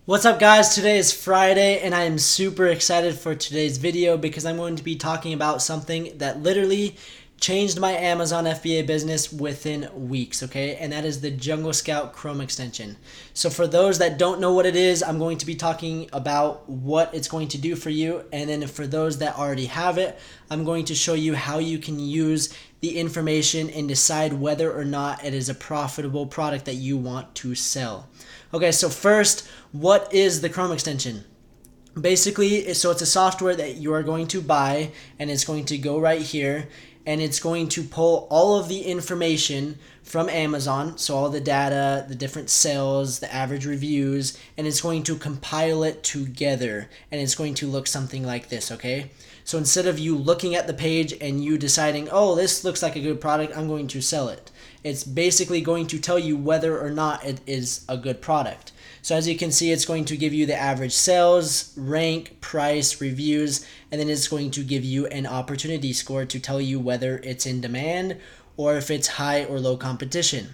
What's up guys, today is Friday and I am super excited for today's video because I'm going to be talking about something that literally changed my Amazon FBA business within weeks, okay? And that is the Jungle Scout Chrome extension. So for those that don't know what it is, I'm going to be talking about what it's going to do for you, and then for those that already have it, I'm going to show you how you can use the information and decide whether or not it is a profitable product that you want to sell. Okay, so first, what is the Chrome extension? Basically, so it's a software that you are going to buy, and it's going to go right here, and it's going to pull all of the information from Amazon, so all the data, the different sales, the average reviews, and it's going to compile it together, and it's going to look something like this, okay? So instead of you looking at the page and you deciding, oh, this looks like a good product, I'm going to sell it. It's basically going to tell you whether or not it is a good product. So as you can see, it's going to give you the average sales, rank, price, reviews, and then it's going to give you an opportunity score to tell you whether it's in demand or if it's high or low competition.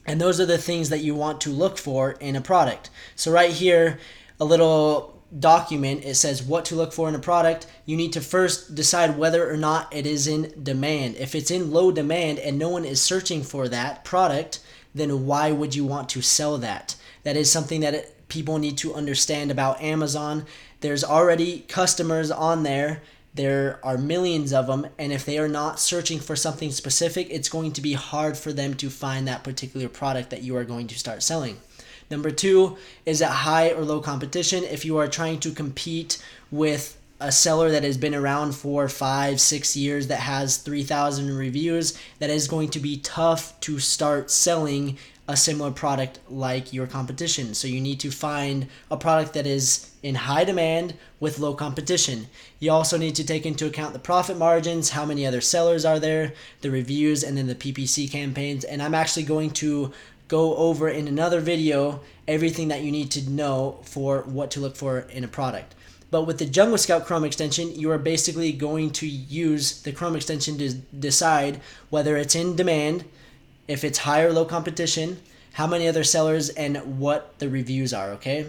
And those are the things that you want to look for in a product. So right here, a little document, it says what to look for in a product. You need to first decide whether or not it is in demand. If it's in low demand and no one is searching for that product, then why would you want to sell that? That is something that people need to understand about Amazon. There's already customers on there. There are millions of them, and if they are not searching for something specific, it's going to be hard for them to find that particular product that you are going to start selling. Number two is at high or low competition. If you are trying to compete with a seller that has been around for 5-6 years that has 3,000 reviews, that is going to be tough to start selling a similar product like your competition. So you need to find a product that is in high demand with low competition. You also need to take into account the profit margins, how many other sellers are there, the reviews, and then the PPC campaigns. And I'm actually going to go over in another video everything that you need to know for what to look for in a product. But with the Jungle Scout Chrome extension, you are basically going to use the Chrome extension to decide whether it's in demand, if it's high or low competition, how many other sellers, and what the reviews are, okay?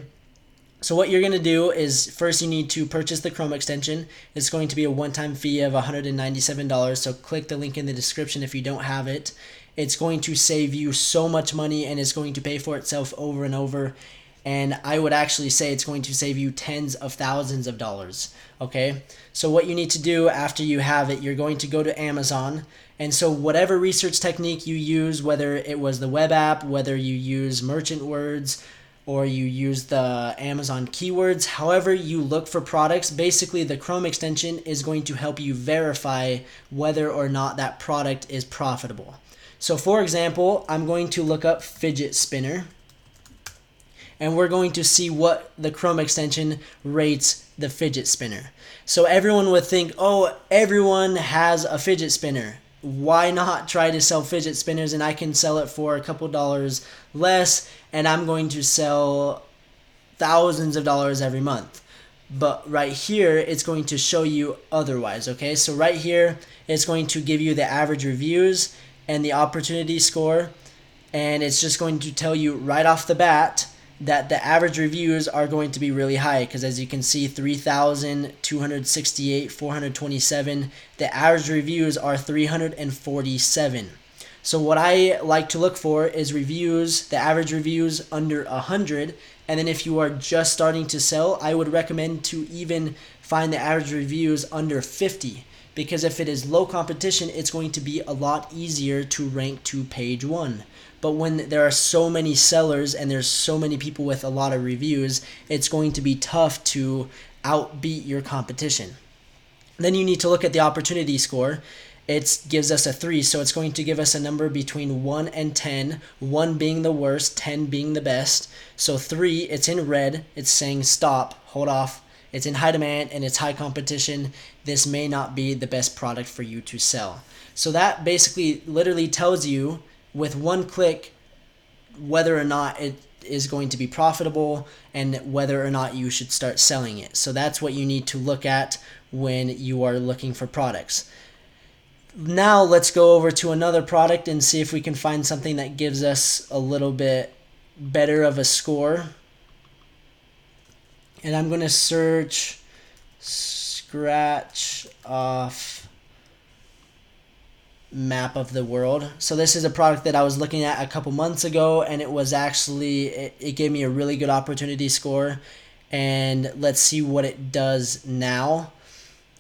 So what you're going to do is first you need to purchase the Chrome extension. It's going to be a one-time fee of $197, so click the link in the description if you don't have it. It's going to save you so much money and it's going to pay for itself over and over. And I would actually say it's going to save you tens of thousands of dollars, okay? So what you need to do after you have it, you're going to go to Amazon. And so whatever research technique you use, whether it was the web app, whether you use merchant words, or you use the Amazon keywords, however you look for products, basically the Chrome extension is going to help you verify whether or not that product is profitable. So for example, I'm going to look up fidget spinner, and we're going to see what the Chrome extension rates the fidget spinner. So everyone would think, oh, everyone has a fidget spinner. Why not try to sell fidget spinners, and I can sell it for a couple dollars less, and I'm going to sell thousands of dollars every month. But right here, it's going to show you otherwise, okay? So right here, it's going to give you the average reviews and the opportunity score, and it's just going to tell you right off the bat that the average reviews are going to be really high, because as you can see, 3,268, 427, the average reviews are 347. So what I like to look for is reviews, the average reviews under 100, and then if you are just starting to sell, I would recommend to even find the average reviews under 50. Because if it is low competition, it's going to be a lot easier to rank to page 1. But when there are so many sellers and there's so many people with a lot of reviews, it's going to be tough to outbeat your competition. Then you need to look at the opportunity score. It gives us a 3, so it's going to give us a number between 1 and 10, 1 being the worst, 10 being the best. So 3, it's in red, it's saying stop, hold off. It's in high demand and it's high competition. This may not be the best product for you to sell. So that basically literally tells you with one click whether or not it is going to be profitable and whether or not you should start selling it. So that's what you need to look at when you are looking for products. Now let's go over to another product and see if we can find something that gives us a little bit better of a score. and I'm going to search scratch off map of the world. So this is a product that I was looking at a couple months ago, and it was actually, it gave me a really good opportunity score. And let's see what it does now.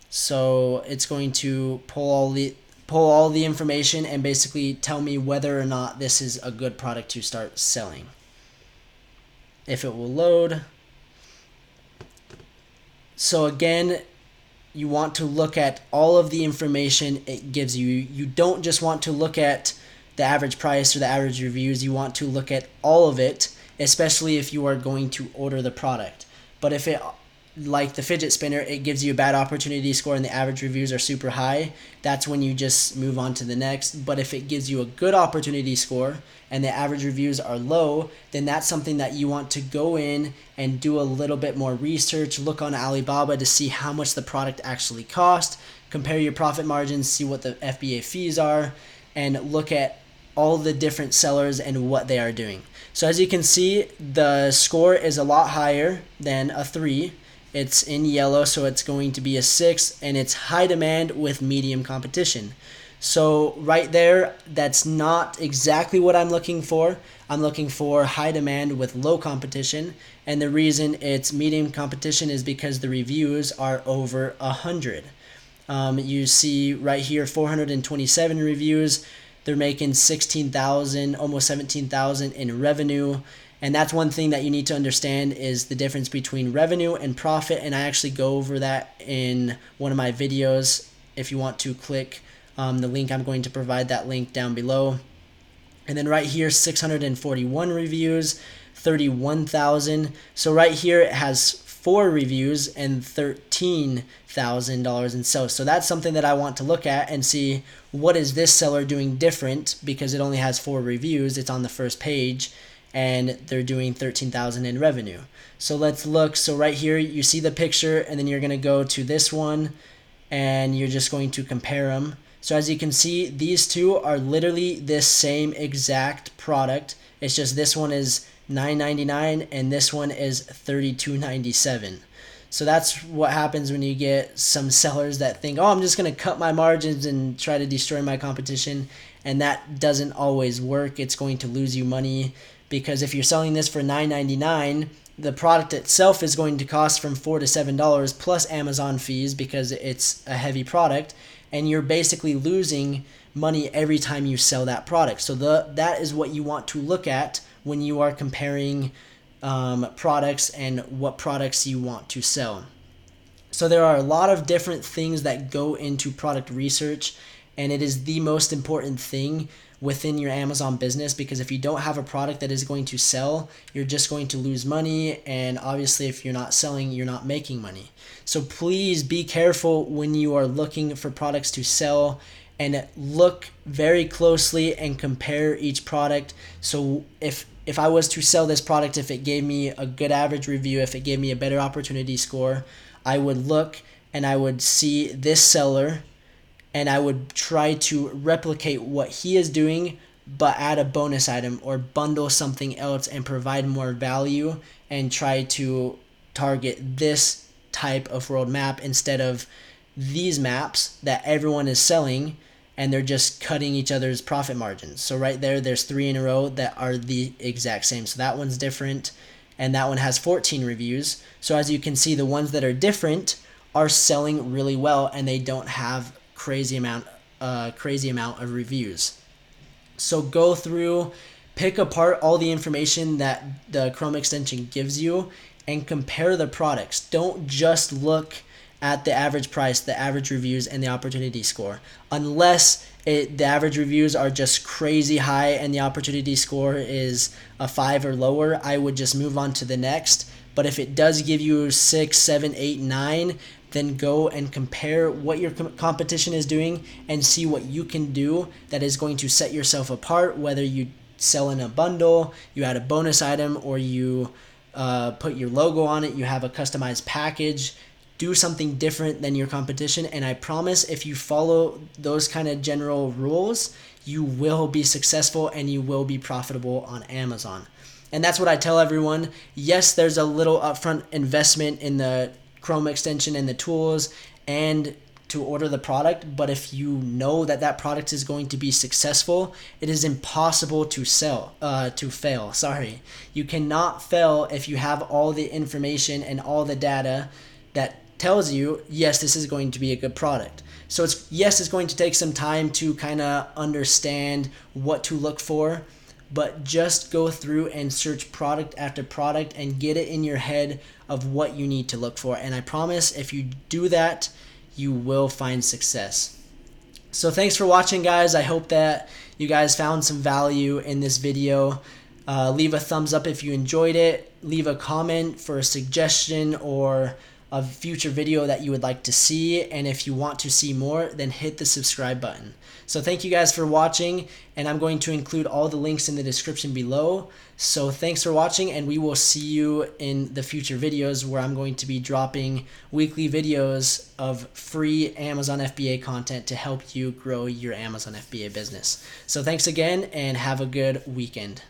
So it's going to pull all the information and basically tell me whether or not this is a good product to start selling. If it will load. So again, you want to look at all of the information it gives you. You don't just want to look at the average price or the average reviews. You want to look at all of it, especially if you are going to order the product. But if it, like the fidget spinner, it gives you a bad opportunity score and the average reviews are super high, that's when you just move on to the next. But if it gives you a good opportunity score and the average reviews are low, then that's something that you want to go in and do a little bit more research, look on Alibaba to see how much the product actually cost, compare your profit margins, see what the FBA fees are, and look at all the different sellers and what they are doing. So as you can see, the score is a lot higher than a 3. It's in yellow, so it's going to be a 6, and it's high demand with medium competition. So right there, that's not exactly what I'm looking for. I'm looking for high demand with low competition, and the reason it's medium competition is because the reviews are over 100. You see right here 427 reviews. They're making 16,000, almost 17,000 in revenue. And that's one thing that you need to understand is the difference between revenue and profit. And I actually go over that in one of my videos. If you want to click the link, I'm going to provide that link down below. And then right here, 641 reviews, 31,000. So right here, it has 4 reviews and $13,000 in sales. So that's something that I want to look at and see, what is this seller doing different, because it only has 4 reviews. It's on the first page and they're doing 13,000 in revenue. So let's look. So right here, you see the picture, and then you're going to go to this one and you're just going to compare them. So as you can see, these two are literally this same exact product. It's just this one is $9.99 and this one is $32.97. So that's what happens when you get some sellers that think, oh, I'm just going to cut my margins and try to destroy my competition. And that doesn't always work. It's going to lose you money, because if you're selling this for $9.99, the product itself is going to cost from $4 to $7 plus Amazon fees, because it's a heavy product, and you're basically losing money every time you sell that product. So that is what you want to look at when you are comparing products and what products you want to sell. So there are a lot of different things that go into product research, and it is the most important thing within your Amazon business, because if you don't have a product that is going to sell, you're just going to lose money, and obviously if you're not selling, you're not making money. So please be careful when you are looking for products to sell, and look very closely and compare each product. So if I was to sell this product, if it gave me a good average review, if it gave me a better opportunity score, I would look and I would see this seller and I would try to replicate what he is doing, but add a bonus item or bundle something else and provide more value, and try to target this type of world map instead of these maps that everyone is selling and they're just cutting each other's profit margins. So right there, there's 3 in a row that are the exact same. So that one's different, and that one has 14 reviews. So as you can see, the ones that are different are selling really well, and they don't have crazy amount of reviews. So go through, pick apart all the information that the Chrome extension gives you, and compare the products. Don't just look at the average price, the average reviews, and the opportunity score. Unless the average reviews are just crazy high and the opportunity score is a 5 or lower, I would just move on to the next. But if it does give you 6, 7, 8, 9, then go and compare what your competition is doing and see what you can do that is going to set yourself apart, whether you sell in a bundle, you add a bonus item, or you put your logo on it, you have a customized package. Do something different than your competition, and I promise if you follow those kind of general rules, you will be successful and you will be profitable on Amazon. And that's what I tell everyone. Yes, there's a little upfront investment in the Chrome extension and the tools and to order the product, but if you know that that product is going to be successful, it is impossible to fail. Sorry, you cannot fail if you have all the information and all the data that tells you, yes, this is going to be a good product. So it's going to take some time to kind of understand what to look for, but just go through and search product after product and get it in your head of what you need to look for. And I promise if you do that, you will find success. So thanks for watching, guys. I hope that you guys found some value in this video. Leave a thumbs up if you enjoyed it. Leave a comment for a suggestion or a future video that you would like to see. And if you want to see more, then hit the subscribe button. So thank you guys for watching, and I'm going to include all the links in the description below. So thanks for watching, and we will see you in the future videos where I'm going to be dropping weekly videos of free Amazon FBA content to help you grow your Amazon FBA business. So thanks again, and have a good weekend.